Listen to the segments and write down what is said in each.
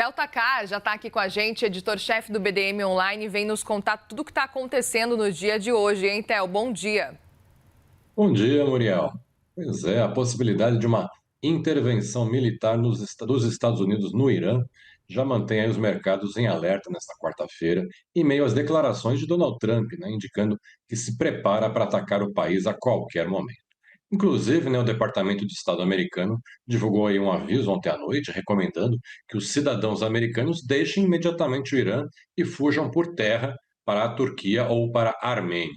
Theo Takar já está aqui com a gente, editor-chefe do BDM Online, vem nos contar tudo o que está acontecendo no dia de hoje, hein, Theo? Bom dia. Bom dia, Muriel. Pois é, a possibilidade de uma intervenção militar dos Estados Unidos no Irã já mantém aí os mercados em alerta nesta quarta-feira, em meio às declarações de Donald Trump, né, indicando que se prepara para atacar o país a qualquer momento. Inclusive, né, o Departamento de Estado americano divulgou aí um aviso ontem à noite recomendando que os cidadãos americanos deixem imediatamente o Irã e fujam por terra para a Turquia ou para a Armênia.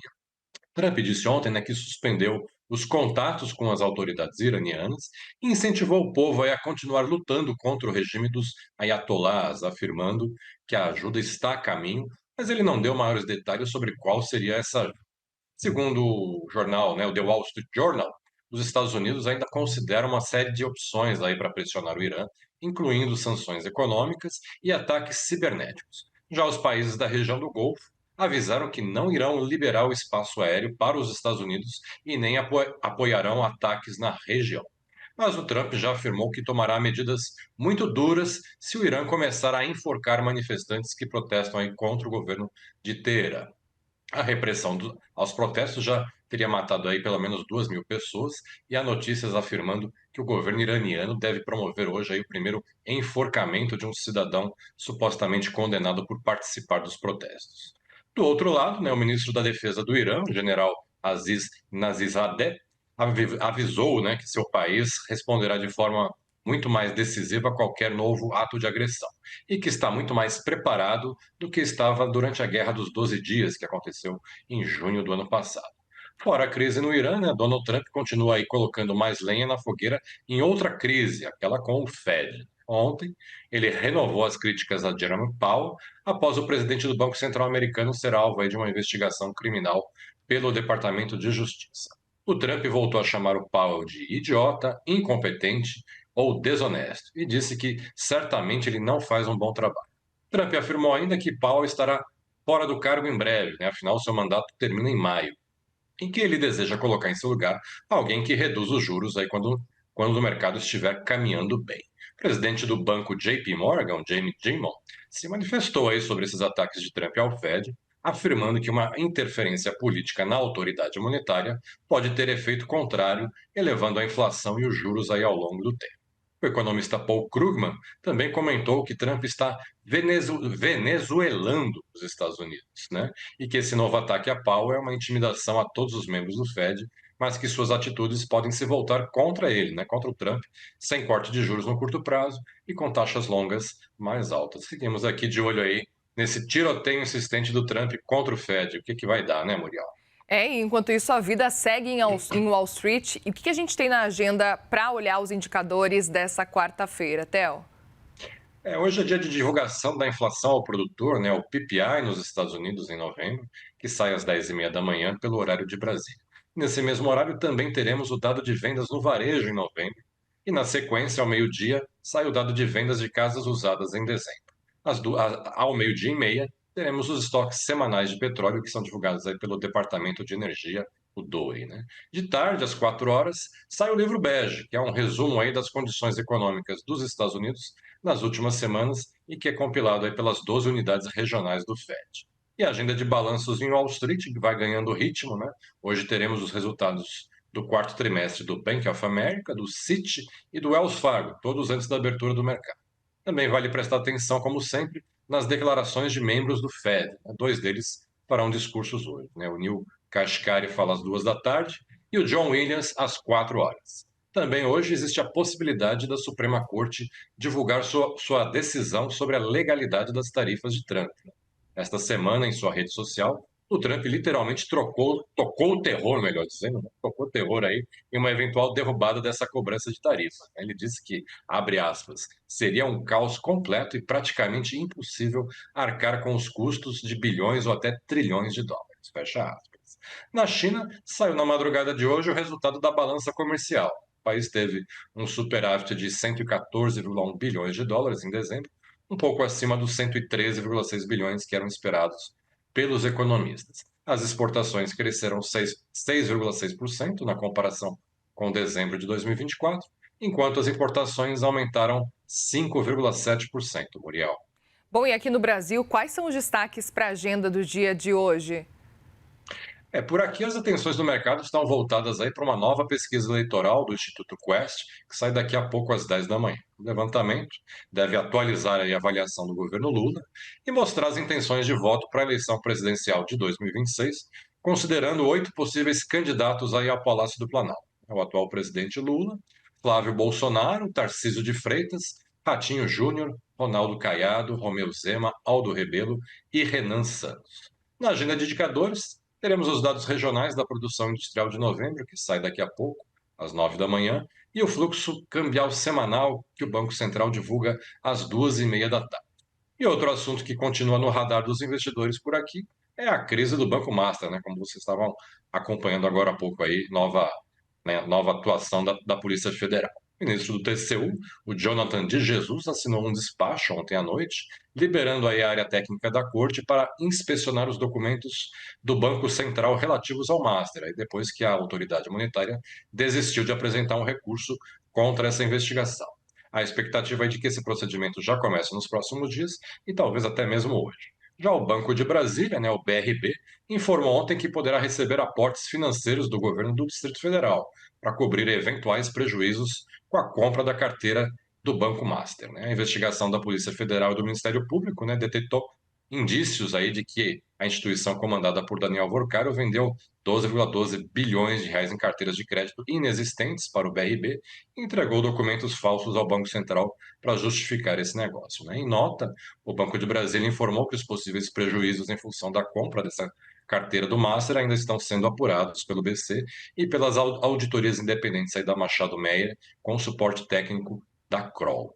Trump disse ontem, né, que suspendeu os contatos com as autoridades iranianas e incentivou o povo aí a continuar lutando contra o regime dos ayatolás, afirmando que a ajuda está a caminho, mas ele não deu maiores detalhes sobre qual seria essa ajuda. Segundo o jornal, né, o The Wall Street Journal, os Estados Unidos ainda consideram uma série de opções aí para pressionar o Irã, incluindo sanções econômicas e ataques cibernéticos. Já os países da região do Golfo avisaram que não irão liberar o espaço aéreo para os Estados Unidos e nem apoiarão ataques na região. Mas o Trump já afirmou que tomará medidas muito duras se o Irã começar a enforcar manifestantes que protestam aí contra o governo de Teherã. A repressão aos protestos já teria matado aí pelo menos 2.000 pessoas e há notícias afirmando que o governo iraniano deve promover hoje aí o primeiro enforcamento de um cidadão supostamente condenado por participar dos protestos. Do outro lado, né, o ministro da Defesa do Irã, o general Aziz Nazizadeh, avisou, né, que seu país responderá de forma muito mais decisiva a qualquer novo ato de agressão e que está muito mais preparado do que estava durante a Guerra dos 12 Dias, que aconteceu em junho do ano passado. Fora a crise no Irã, né, Donald Trump continua aí colocando mais lenha na fogueira em outra crise, aquela com o Fed. Ontem, ele renovou as críticas a Jerome Powell após o presidente do Banco Central americano ser alvo aí de uma investigação criminal pelo Departamento de Justiça. O Trump voltou a chamar o Powell de idiota, incompetente ou desonesto e disse que certamente ele não faz um bom trabalho. Trump afirmou ainda que Powell estará fora do cargo em breve, né? Afinal, seu mandato termina em maio, em que ele deseja colocar em seu lugar alguém que reduz os juros aí quando o mercado estiver caminhando bem. O presidente do banco JP Morgan, Jamie Dimon, se manifestou aí sobre esses ataques de Trump ao Fed, afirmando que uma interferência política na autoridade monetária pode ter efeito contrário, elevando a inflação e os juros aí ao longo do tempo. O economista Paul Krugman também comentou que Trump está venezuelando os Estados Unidos, né? E que esse novo ataque a Powell é uma intimidação a todos os membros do Fed, mas que suas atitudes podem se voltar contra ele, né? Contra o Trump, sem corte de juros no curto prazo e com taxas longas mais altas. Seguimos aqui de olho aí nesse tiroteio insistente do Trump contra o Fed. O que que vai dar, né, Muriel? E enquanto isso, a vida segue em Wall Street. E o que a gente tem na agenda para olhar os indicadores dessa quarta-feira, Theo? Hoje é dia de divulgação da inflação ao produtor, né, o PPI nos Estados Unidos em novembro, que sai às 10h30 da manhã pelo horário de Brasília. Nesse mesmo horário também teremos o dado de vendas no varejo em novembro e na sequência, ao meio-dia, sai o dado de vendas de casas usadas em dezembro. Ao meio-dia e meia, teremos os estoques semanais de petróleo que são divulgados aí pelo Departamento de Energia, o DOE, né? De tarde, às 4 horas, sai o livro bege, que é um resumo aí das condições econômicas dos Estados Unidos nas últimas semanas e que é compilado aí pelas 12 unidades regionais do Fed. E a agenda de balanços em Wall Street que vai ganhando ritmo, né? Hoje teremos os resultados do quarto trimestre do Bank of America, do Citi e do Wells Fargo, todos antes da abertura do mercado. Também vale prestar atenção, como sempre, nas declarações de membros do Fed. Dois deles farão discursos hoje, né? O Neil Kashkari fala às 2 da tarde e o John Williams às 4 horas. Também hoje existe a possibilidade da Suprema Corte divulgar sua decisão sobre a legalidade das tarifas de Trump. Esta semana, em sua rede social, o Trump literalmente tocou o terror, melhor dizendo, né? Tocou o terror aí em uma eventual derrubada dessa cobrança de tarifa. Ele disse que, abre aspas, seria um caos completo e praticamente impossível arcar com os custos de bilhões ou até trilhões de dólares, fecha aspas. Na China, saiu na madrugada de hoje o resultado da balança comercial. O país teve um superávit de 114,1 bilhões de dólares em dezembro, um pouco acima dos 113,6 bilhões que eram esperados pelos economistas. As exportações cresceram 6,6% na comparação com dezembro de 2024, enquanto as importações aumentaram 5,7%, Muriel. Bom, e aqui no Brasil, quais são os destaques para a agenda do dia de hoje? Por aqui as atenções do mercado estão voltadas aí para uma nova pesquisa eleitoral do Instituto Quest, que sai daqui a pouco às 10 da manhã. O levantamento deve atualizar aí a avaliação do governo Lula e mostrar as intenções de voto para a eleição presidencial de 2026, considerando 8 possíveis candidatos aí ao Palácio do Planalto. O atual presidente Lula, Flávio Bolsonaro, Tarcísio de Freitas, Ratinho Júnior, Ronaldo Caiado, Romeu Zema, Aldo Rebelo e Renan Santos. Na agenda de indicadores, teremos os dados regionais da produção industrial de novembro, que sai daqui a pouco, às 9 da manhã, e o fluxo cambial semanal que o Banco Central divulga às 2h30 da tarde. E outro assunto que continua no radar dos investidores por aqui é a crise do Banco Master, né? Como vocês estavam acompanhando agora há pouco aí, nova atuação da Polícia Federal. O ministro do TCU, o Jonathan de Jesus, assinou um despacho ontem à noite, liberando aí a área técnica da corte para inspecionar os documentos do Banco Central relativos ao Master, aí depois que a autoridade monetária desistiu de apresentar um recurso contra essa investigação. A expectativa é de que esse procedimento já comece nos próximos dias e talvez até mesmo hoje. Já o Banco de Brasília, né, o BRB, informou ontem que poderá receber aportes financeiros do governo do Distrito Federal para cobrir eventuais prejuízos com a compra da carteira do Banco Master. Né? A investigação da Polícia Federal e do Ministério Público, né, detectou indícios aí de que a instituição comandada por Daniel Vorcaro vendeu 12,12 bilhões de reais em carteiras de crédito inexistentes para o BRB e entregou documentos falsos ao Banco Central para justificar esse negócio. Né? Em nota, o Banco de Brasília informou que os possíveis prejuízos em função da compra dessa carteira do Master ainda estão sendo apurados pelo BC e pelas auditorias independentes aí da Machado Meyer, com suporte técnico da Kroll.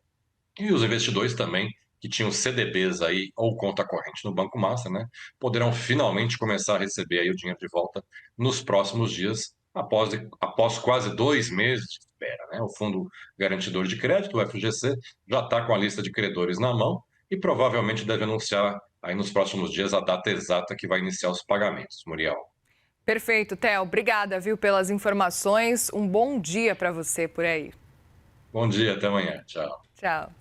E os investidores também, que tinham CDBs aí ou conta corrente no Banco Master, né, poderão finalmente começar a receber aí o dinheiro de volta nos próximos dias, após quase 2 meses de espera. Né? O Fundo Garantidor de Crédito, o FGC, já está com a lista de credores na mão e provavelmente deve anunciar aí nos próximos dias a data exata que vai iniciar os pagamentos. Muriel. Perfeito, Theo. Obrigada, viu, pelas informações. Um bom dia para você por aí. Bom dia, até amanhã. Tchau. Tchau.